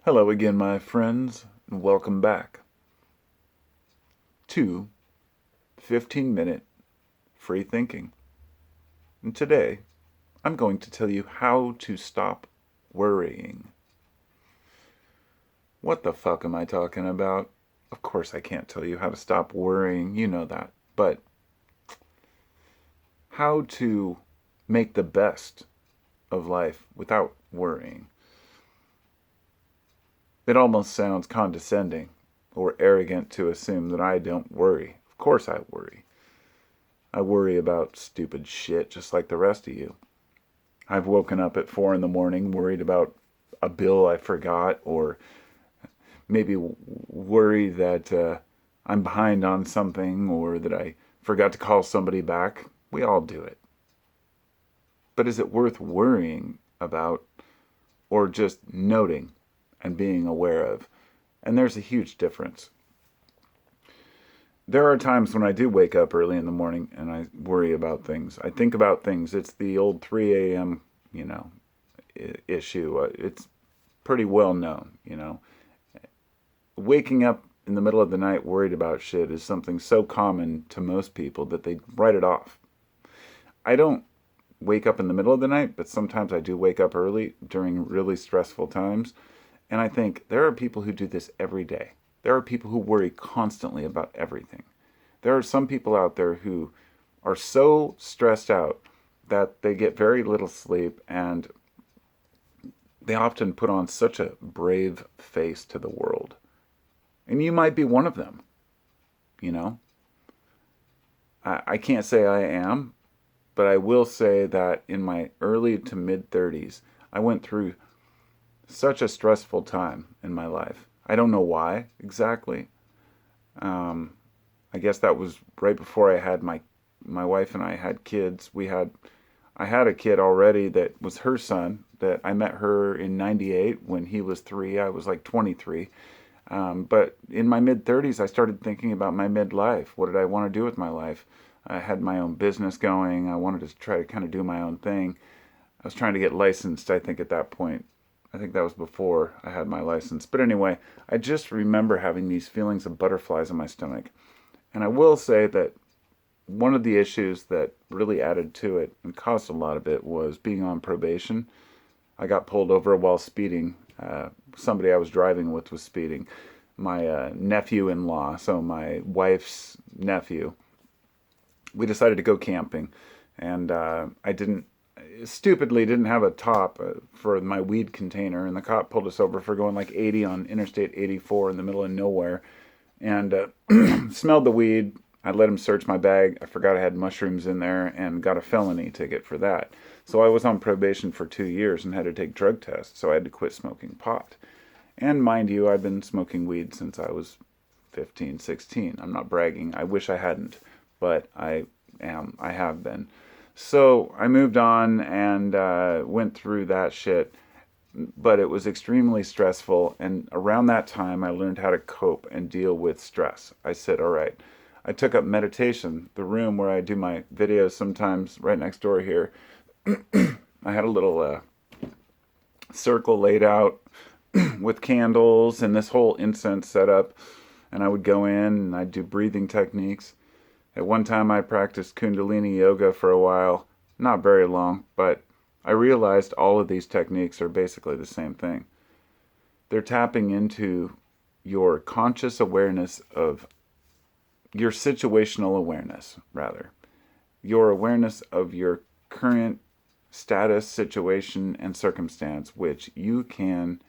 Hello again, my friends, and welcome back to 15-minute free thinking. And today, I'm going to tell you how to stop worrying. What the fuck am I talking about? Of course, I can't tell you how to stop worrying, you know that. But how to make the best of life without worrying. It almost sounds condescending or arrogant to assume that I don't worry. Of course I worry. I worry about stupid shit just like the rest of you. I've woken up at 4 in the morning worried about a bill I forgot, or maybe worry that I'm behind on something, or that I forgot to call somebody back. We all do it. But is it worth worrying about, or just noting and being aware of? And there's a huge difference. There are times when I do wake up early in the morning and I worry about things. I think about things. It's the old 3 a.m., you know, issue. It's pretty well known, you know. Waking up in the middle of the night worried about shit is something so common to most people that they write it off. I don't wake up in the middle of the night, but sometimes I do wake up early during really stressful times. And I think there are people who do this every day. There are people who worry constantly about everything. There are some people out there who are so stressed out that they get very little sleep, and they often put on such a brave face to the world. And you might be one of them, you know? I can't say I am, but I will say that in my early to mid 30s, I went through such a stressful time in my life. I don't know why exactly. Um, I guess that was right before I had my wife and I had kids. I had a kid already that was her son. That I met her in '98 when he was 3. I was like 23. But in my mid 30s, I started thinking about my midlife. What did I want to do with my life? I had my own business going. I wanted to try to kind of do my own thing. I was trying to get licensed, I think, at that point. I think that was before I had my license. But anyway, I just remember having these feelings of butterflies in my stomach. And I will say that one of the issues that really added to it and caused a lot of it was being on probation. I got pulled over while speeding. Somebody I was driving with was speeding. My nephew-in-law, so my wife's nephew, we decided to go camping. And I stupidly didn't have a top for my weed container, and the cop pulled us over for going like 80 on Interstate 84 in the middle of nowhere, and smelled the weed. I let him search my bag. I forgot I had mushrooms in there and got a felony ticket for that. So I was on probation for 2 years and had to take drug tests, so I had to quit smoking pot. And mind you, I've been smoking weed since I was 15, 16. I'm not bragging. I wish I hadn't, but I have been. So I moved on and went through that shit, but it was extremely stressful. And around that time, I learned how to cope and deal with stress. I said, all right. I took up meditation, the room where I do my videos sometimes right next door here. I had a little circle laid out with candles and this whole incense set up. And I would go in and I'd do breathing techniques. At one time, I practiced Kundalini yoga for a while. Not very long, but I realized all of these techniques are basically the same thing. They're tapping into your conscious awareness of your situational awareness, rather. Your awareness of your current status, situation, and circumstance, which you can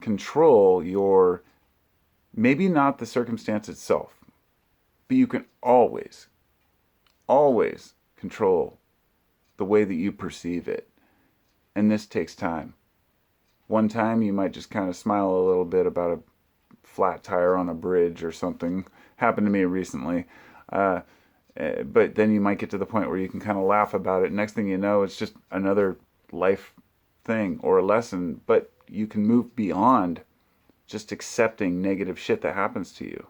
control your, maybe not the circumstance itself, but you can always control the way that you perceive it. And this takes time. One time you might just kind of smile a little bit about a flat tire on a bridge or something. Happened to me recently. But then you might get to the point where you can kind of laugh about it. Next thing you know, it's just another life thing or a lesson. But you can move beyond just accepting negative shit that happens to you.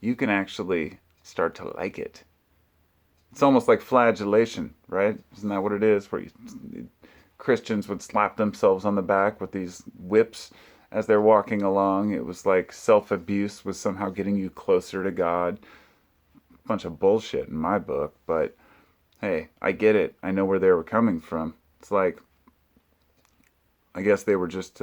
You can actually start to like it. It's almost like flagellation, right? Isn't that what it is? Where Christians would slap themselves on the back with these whips as they're walking along. It was like self-abuse was somehow getting you closer to God. Bunch of bullshit in my book, but hey, I get it. I know where they were coming from. It's like, I guess they were just,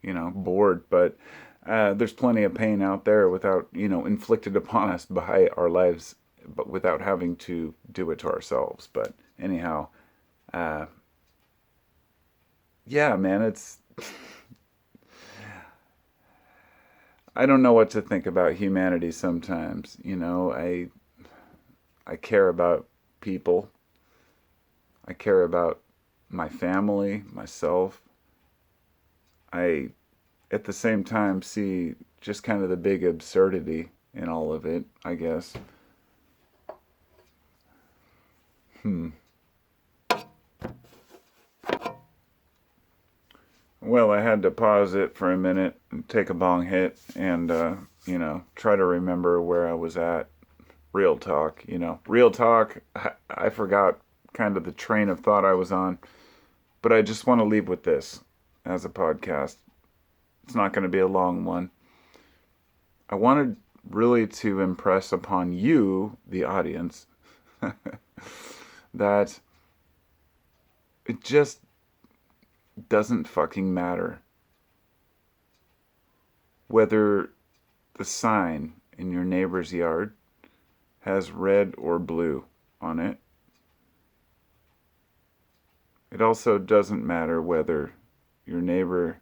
bored, but there's plenty of pain out there without, inflicted upon us by our lives, but without having to do it to ourselves. But anyhow, yeah, man, I don't know what to think about humanity sometimes. I care about people. I care about my family, myself. I, at the same time, see just kind of the big absurdity in all of it, I guess. Hmm. Well, I had to pause it for a minute and take a bong hit and, try to remember where I was at. Real talk, real talk. I forgot kind of the train of thought I was on, but I just want to leave with this as a podcast. It's not going to be a long one. I wanted really to impress upon you, the audience, that it just doesn't fucking matter whether the sign in your neighbor's yard has red or blue on it. It also doesn't matter whether your neighbor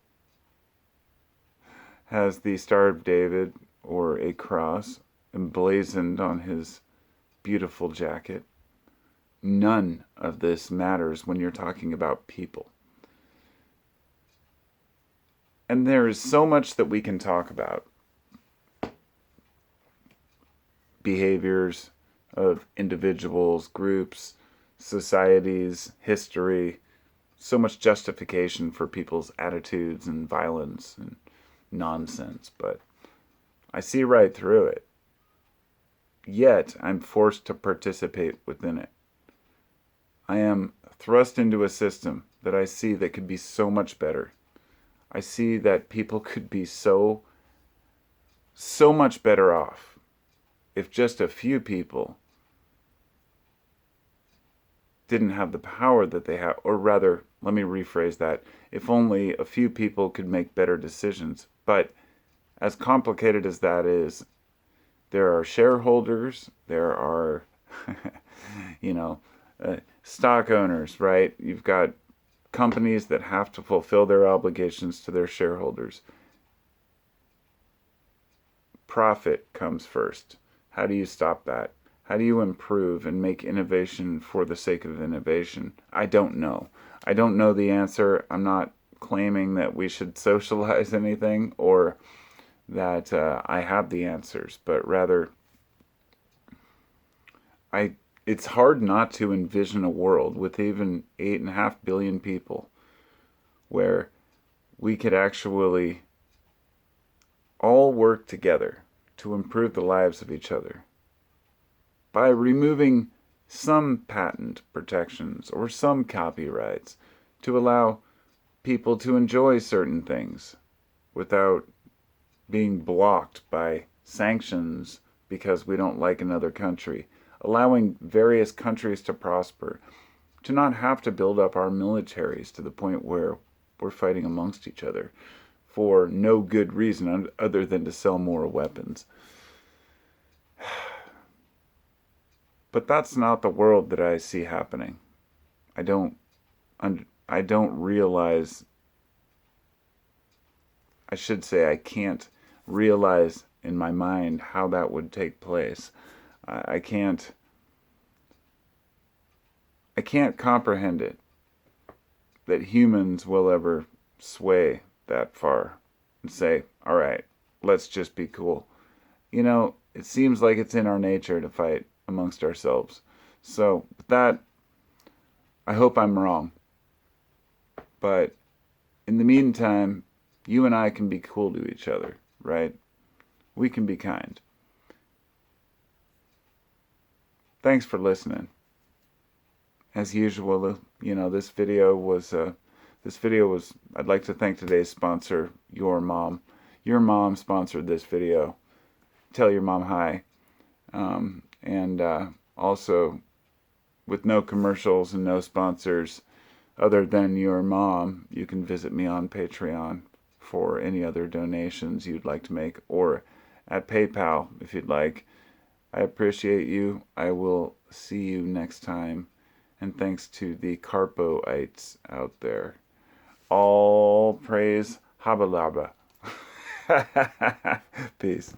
has the Star of David or a cross emblazoned on his beautiful jacket. None of this matters when you're talking about people. And there is so much that we can talk about. Behaviors of individuals, groups, societies, history, so much justification for people's attitudes and violence and nonsense, but I see right through it. Yet I'm forced to participate within it. I am thrust into a system that I see that could be so much better. I see that people could be so much better off if just a few people didn't have the power that they have, or rather, let me rephrase that, if only a few people could make better decisions. But as complicated as that is, there are shareholders, there are, stock owners, right? You've got companies that have to fulfill their obligations to their shareholders. Profit comes first. How do you stop that? How do you improve and make innovation for the sake of innovation? I don't know. I don't know the answer. I'm not claiming that we should socialize anything or that I have the answers, but rather, it's hard not to envision a world with even 8.5 billion people where we could actually all work together to improve the lives of each other by removing some patent protections or some copyrights to allow people to enjoy certain things without being blocked by sanctions because we don't like another country, allowing various countries to prosper, to not have to build up our militaries to the point where we're fighting amongst each other for no good reason other than to sell more weapons. But that's not the world that I see happening. I don't realize, I should say I can't realize in my mind how that would take place. I can't comprehend it, that humans will ever sway that far and say, all right, let's just be cool. It seems like it's in our nature to fight amongst ourselves. So with that, I hope I'm wrong. But in the meantime, you and I can be cool to each other, right? We can be kind. Thanks for listening. As usual, this video was This video was, I'd like to thank today's sponsor, Your Mom. Your Mom sponsored this video. Tell your mom hi. And also, with no commercials and no sponsors other than Your Mom, you can visit me on Patreon for any other donations you'd like to make, or at PayPal if you'd like. I appreciate you. I will see you next time. And thanks to the Carpoites out there. All praise Habalaba. Peace.